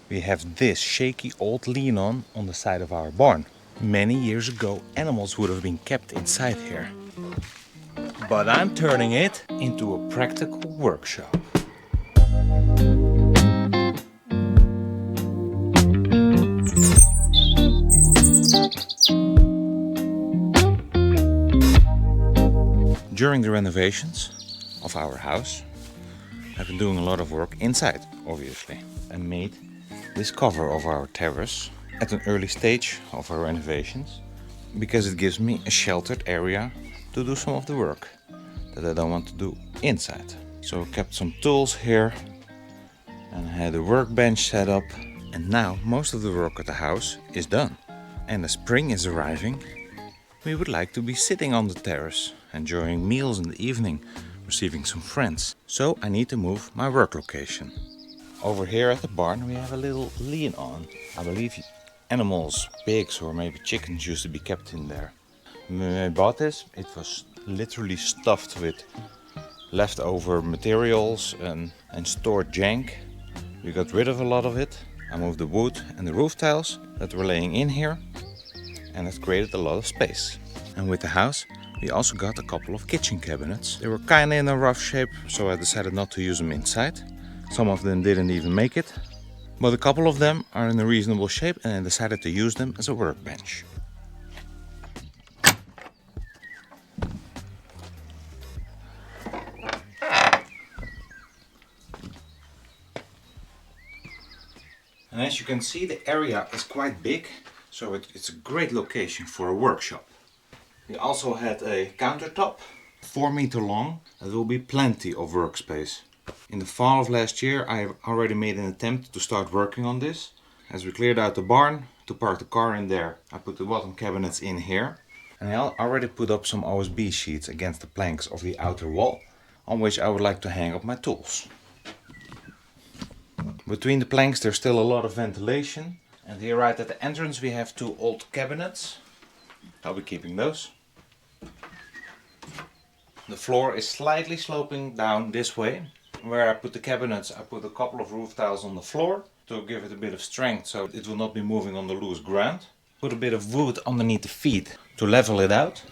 We have this shaky old lean-on the side of our barn. Many years ago, animals would have been kept inside here. But I'm turning it into a practical workshop. During the renovations of our house, I've been doing a lot of work inside, obviously. I made this cover of our terrace at an early stage of our renovations because it gives me a sheltered area to do some of the work that I don't want to do inside. So I kept some tools here and I had a workbench set up, and now most of the work at the house is done. And as spring is arriving, we would like to be sitting on the terrace, enjoying meals in the evening, receiving some friends. So I need to move my work location. Over here at the barn we have a little lean-on. I believe animals, pigs or maybe chickens used to be kept in there. When I bought this, it was literally stuffed with leftover materials and stored jank. We got rid of a lot of it. I moved the wood and the roof tiles that were laying in here, and it created a lot of space. And with the house we also got a couple of kitchen cabinets. They were kinda in a rough shape, so I decided not to use them inside. Some of them didn't even make it, but a couple of them are in a reasonable shape, and I decided to use them as a workbench. And as you can see, the area is quite big, so it's a great location for a workshop. We also had a countertop, 4 meters long. There will be plenty of workspace. In the fall of last year I have already made an attempt to start working on this. As we cleared out the barn to park the car in there, I put the bottom cabinets in here. And I already put up some OSB sheets against the planks of the outer wall, on which I would like to hang up my tools. Between the planks there's still a lot of ventilation. And here right at the entrance we have 2 old cabinets. I'll be keeping those. The floor is slightly sloping down this way. Where I put the cabinets, I put a couple of roof tiles on the floor to give it a bit of strength so it will not be moving on the loose ground. Put a bit of wood underneath the feet to level it out.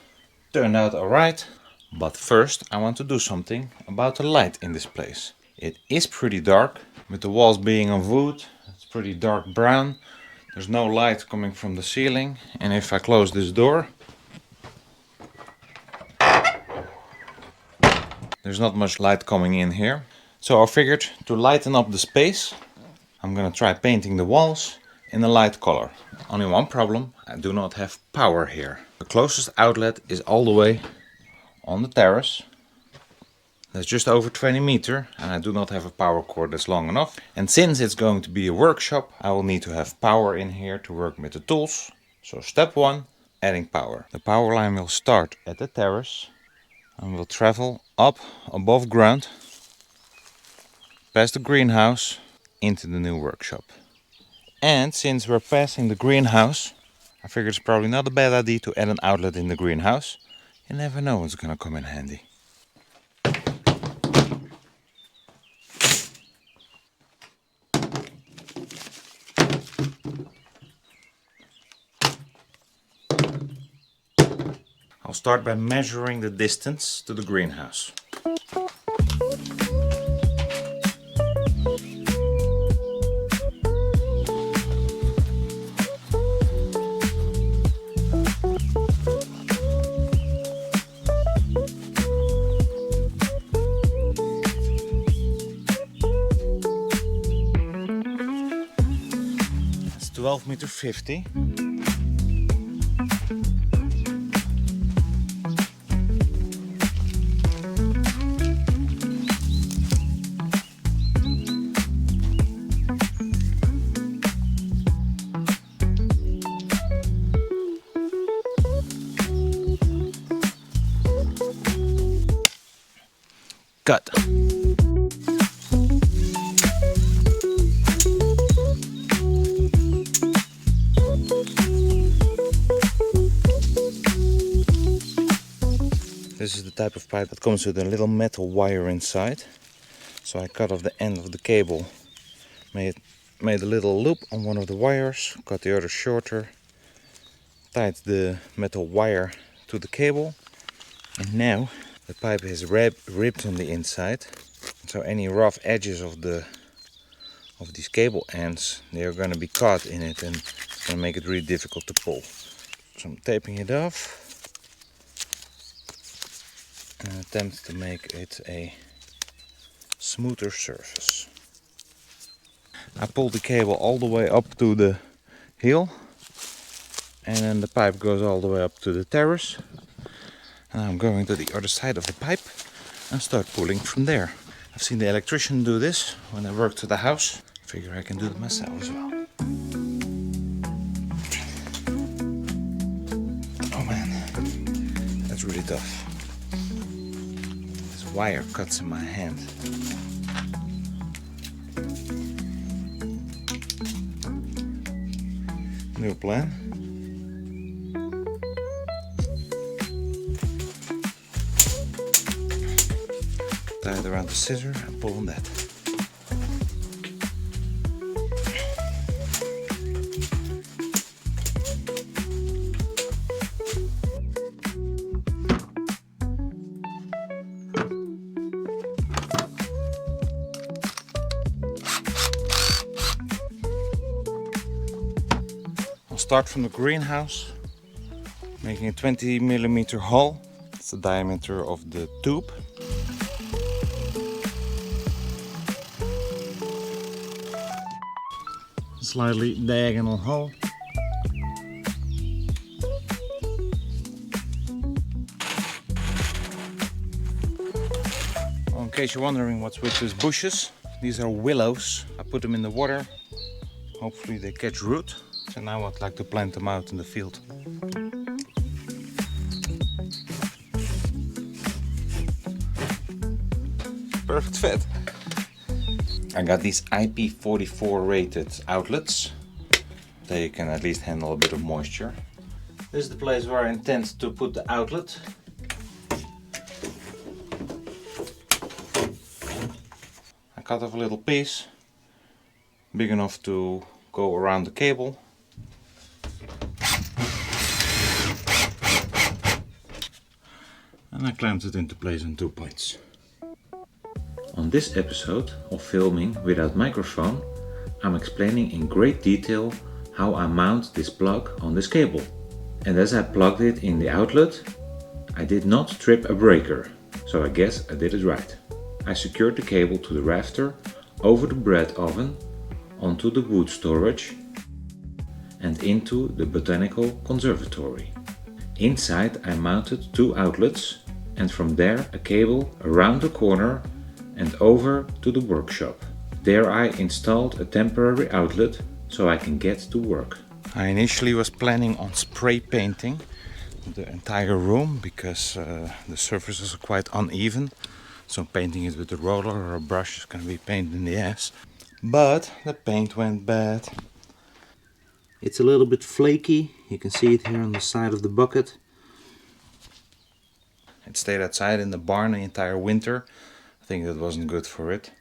Turned out alright. But first I want to do something about the light in this place. It is pretty dark, with the walls being of wood. It's pretty dark brown. There's no light coming from the ceiling, and if I close this door, there's not much light coming in here. So I figured to lighten up the space, I'm gonna try painting the walls in a light color. Only one problem, I do not have power here. The closest outlet is all the way on the terrace. That's just over 20 meters, and I do not have a power cord that's long enough. And since it's going to be a workshop, I will need to have power in here to work with the tools. So step 1, adding power. The power line will start at the terrace and will travel up above ground, past the greenhouse, into the new workshop. And since we're passing the greenhouse, I figured it's probably not a bad idea to add an outlet in the greenhouse. You never know what's gonna come in handy. I'll start by measuring the distance to the greenhouse. It's 12.50 meters. Cut. This is the type of pipe that comes with a little metal wire inside. So I cut off the end of the cable, made made a little loop on one of the wires, cut the other shorter, tied the metal wire to the cable, and now the pipe is ribbed on the inside, so any rough edges of these cable ends, they are going to be caught in it, and it's going to make it really difficult to pull. So I'm taping it off and attempt to make it a smoother surface. I pulled the cable all the way up to the heel, and then the pipe goes all the way up to the terrace. And I'm going to the other side of the pipe and start pulling from there. I've seen the electrician do this when I worked at the house. Figure I can do it myself as well. Oh man, that's really tough. This wire cuts in my hand. New plan. Tie it around the scissor and pull on that. I'll start from the greenhouse, making a 20mm hole. It's the diameter of the tube. Slightly diagonal hole. Well, in case you're wondering what's with these bushes, these are willows. I put them in the water. Hopefully they catch root. So now I'd like to plant them out in the field. Perfect fit. I got these IP44 rated outlets. They can at least handle a bit of moisture. This is the place where I intend to put the outlet. I cut off a little piece, big enough to go around the cable. And I clamped it into place on 2 points. On this episode of Filming Without Microphone, I'm explaining in great detail how I mount this plug on this cable. And as I plugged it in the outlet, I did not trip a breaker, so I guess I did it right. I secured the cable to the rafter, over the bread oven, onto the wood storage, and into the botanical conservatory. Inside I mounted 2 outlets, and from there a cable around the corner and over to the workshop. There I installed a temporary outlet so I can get to work. I initially was planning on spray painting the entire room because the surfaces are quite uneven. So painting it with a roller or a brush is going to be a pain in the ass. But the paint went bad. It's a little bit flaky. You can see it here on the side of the bucket. It stayed outside in the barn the entire winter. I think that wasn't good for it.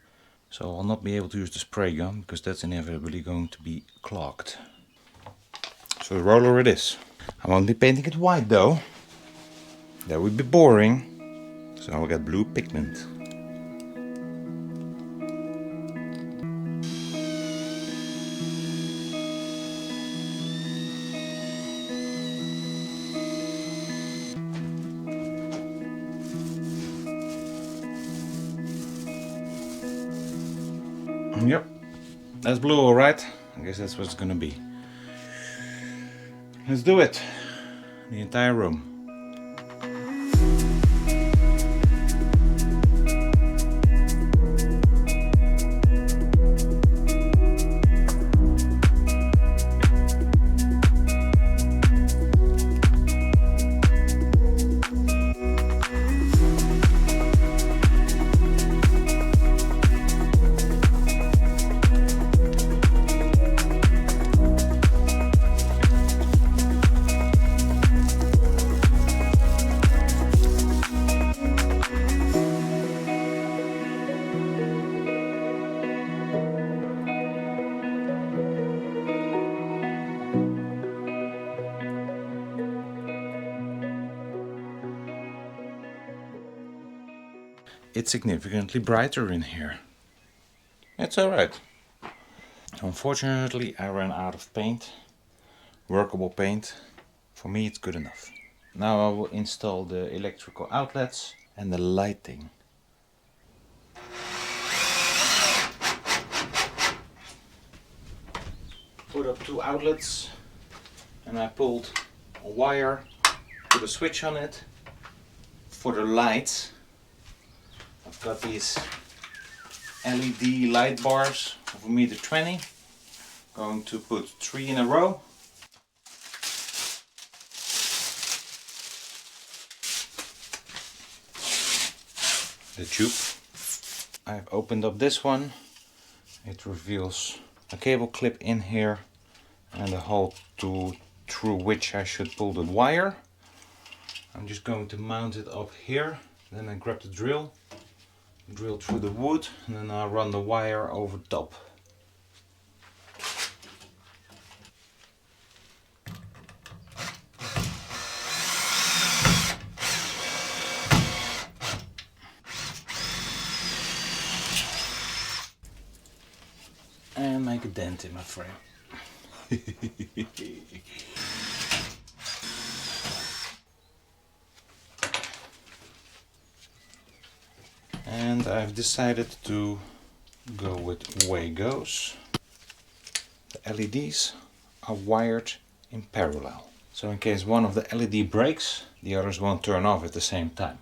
So I'll not be able to use the spray gun because that's inevitably going to be clogged. So the roller it is. I won't be painting it white though. That would be boring. So I'll get blue pigment. Yep, that's blue alright. I guess that's what it's gonna be. Let's do it. The entire room. it's significantly brighter in here. It's alright. Unfortunately, I ran out of paint, workable paint. For me, it's good enough. Now I will install the electrical outlets and the lighting. Put up 2 outlets and I pulled a wire, put a switch on it. For the lights, I've got these LED light bars of 1.20 meters. Going to put 3 in a row. The tube. I've opened up this one. It reveals a cable clip in here and a hole through which I should pull the wire. I'm just going to mount it up here. Then I grab the drill through the wood, and then I'll run the wire over top. And make a dent in my frame. And I've decided to go with Wagos. The LEDs are wired in parallel. So in case one of the LED breaks, the others won't turn off at the same time.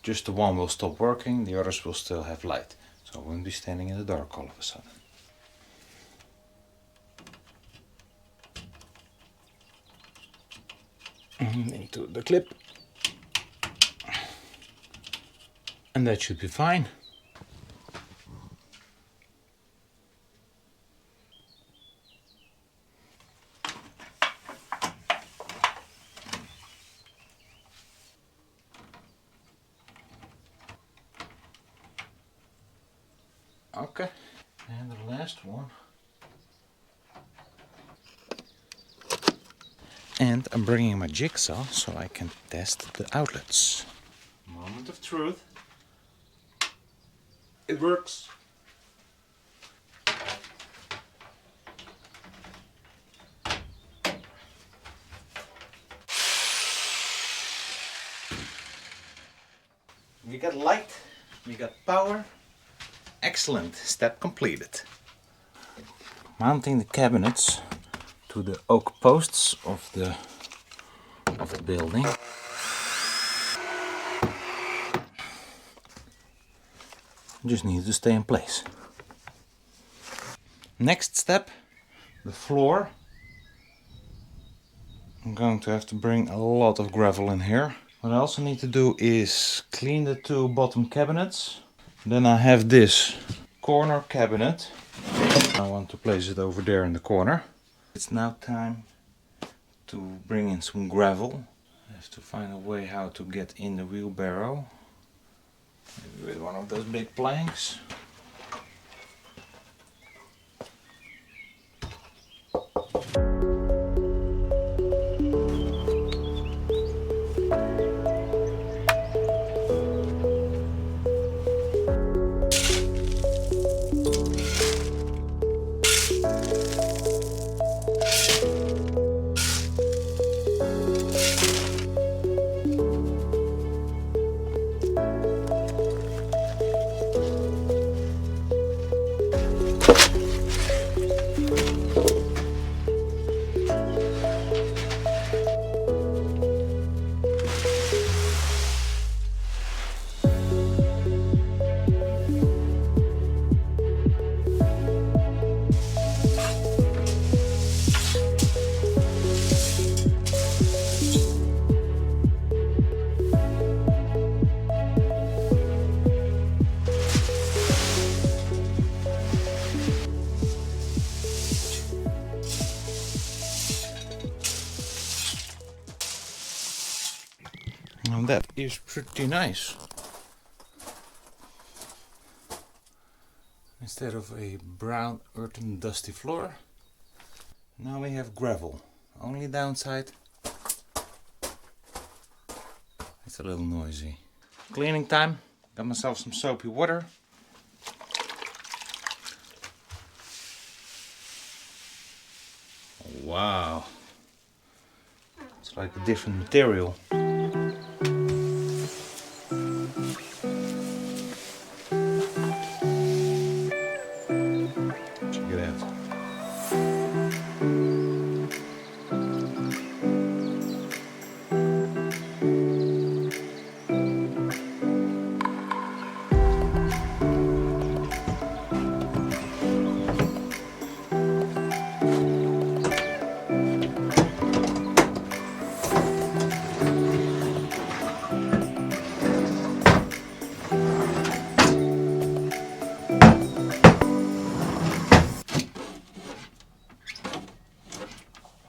Just the one will stop working, the others will still have light. So I won't be standing in the dark all of a sudden. Into the clip. And that should be fine. Okay, and the last one. And I'm bringing my jigsaw so I can test the outlets. Moment of truth. It works. We got light, we got power. Excellent, step completed. Mounting the cabinets to the oak posts of the building. Just need to stay in place. Next step, the floor. I'm going to have to bring a lot of gravel in here. What I also need to do is clean the 2 bottom cabinets. Then I have this corner cabinet. I want to place it over there in the corner. It's now time to bring in some gravel. I have to find a way how to get in the wheelbarrow. Maybe with one of those big planks. And that is pretty nice. Instead of a brown, earthen, dusty floor, now we have gravel. Only downside, it's a little noisy. Cleaning time. Got myself some soapy water. Wow. It's like a different material. Check it out.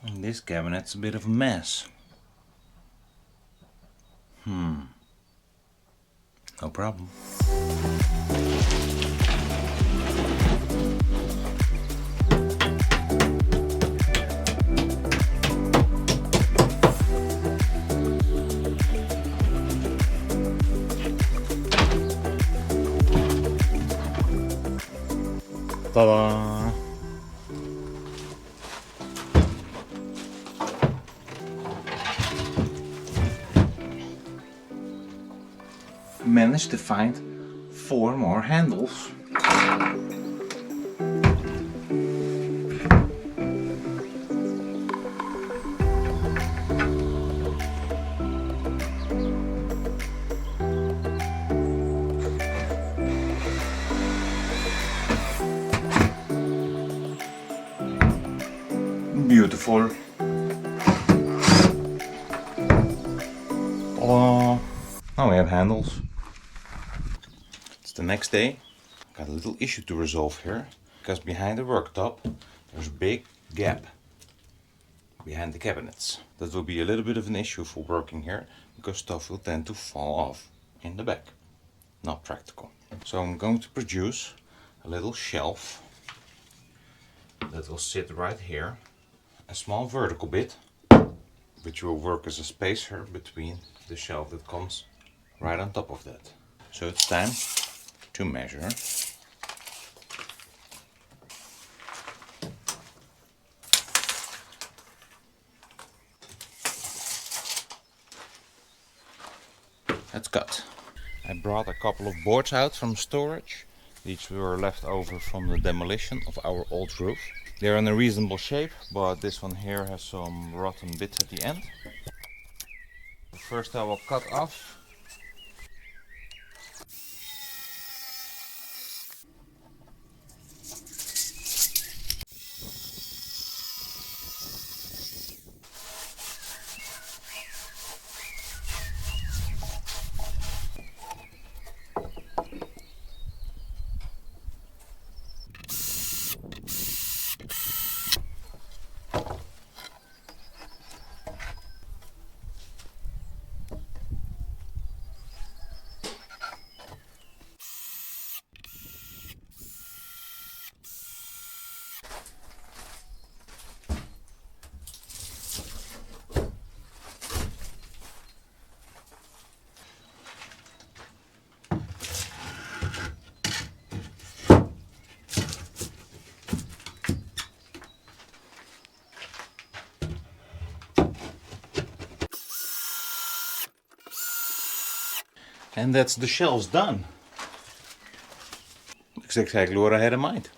And this cabinet's a bit of a mess. No problem. Ta-da! Managed to find 4 more handles. Beautiful. Ta-da! Now we have handles. It's the next day. Got a little issue to resolve here, because behind the worktop there's a big gap behind the cabinets. That will be a little bit of an issue for working here, because stuff will tend to fall off in the back. Not practical. So I'm going to produce a little shelf that will sit right here. A small vertical bit, which will work as a spacer between the shelf that comes right on top of that. So it's time to measure. Let's cut. I brought a couple of boards out from storage. These were left over from the demolition of our old roof. They're in a reasonable shape, but this one here has some rotten bits at the end. First I will cut off. And that's the shelves done. Looks exactly what I had in mind.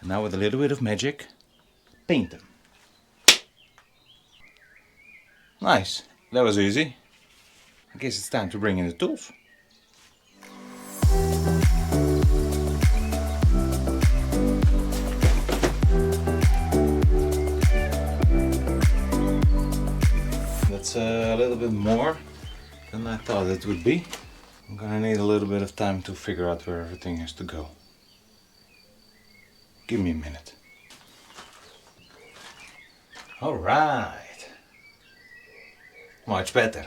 And now with a little bit of magic, paint them. Nice, that was easy. I guess it's time to bring in the tools. That's a little bit more than I thought it would be. I'm gonna need a little bit of time to figure out where everything has to go. Give me a minute. All right. Much better.